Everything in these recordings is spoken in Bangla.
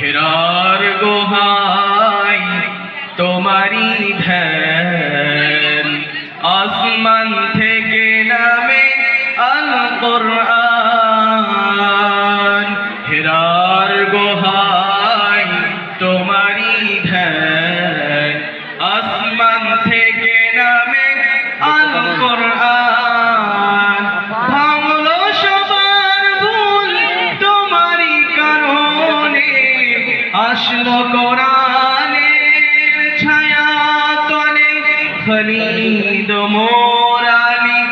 হেরার গুহায় তোমারি ধ্যান, আসমান থেকে নামে আল কুরআন। হেরার গুহায় তোমারি ধ্যান, আসমান থেকে নামে আল কুরআন। ভাঙলো সবার ভুল তোমারি কারণে, আসলো কোরআনের ছায়া তলে। খলিদ মোরালি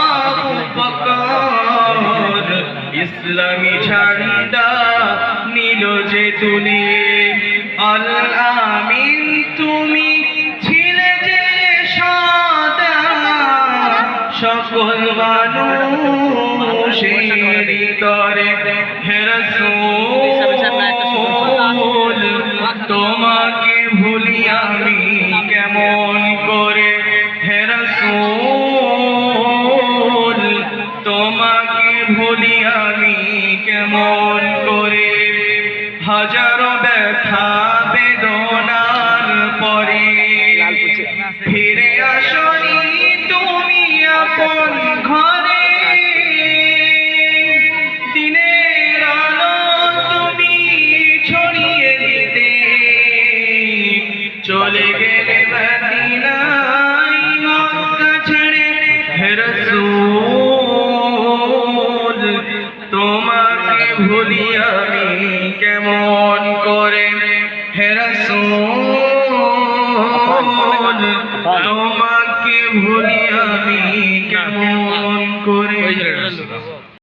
আবু বকর, ইসলামী ঝান্ডা নিল যে তুলে। আল আমিন তুমি ছিলে যে সাদা, সকল মানুষের তরে। হে রাসূল তোমাকে ভুলি আমি কেমন করে। হে রাসূল তোমাকে ভুলি আমি কেমন করে। হাজারো ব্যথা বেদনার পরে ফিরে আসনি তুমি আপন ঘরে। দিনের আলো তুমি ছড়িয়ে দিতে, চলে গেলে মদিনায় মক্কা ছেড়ে। হে রাসূল তোমাকে ভুলি আমি কেমন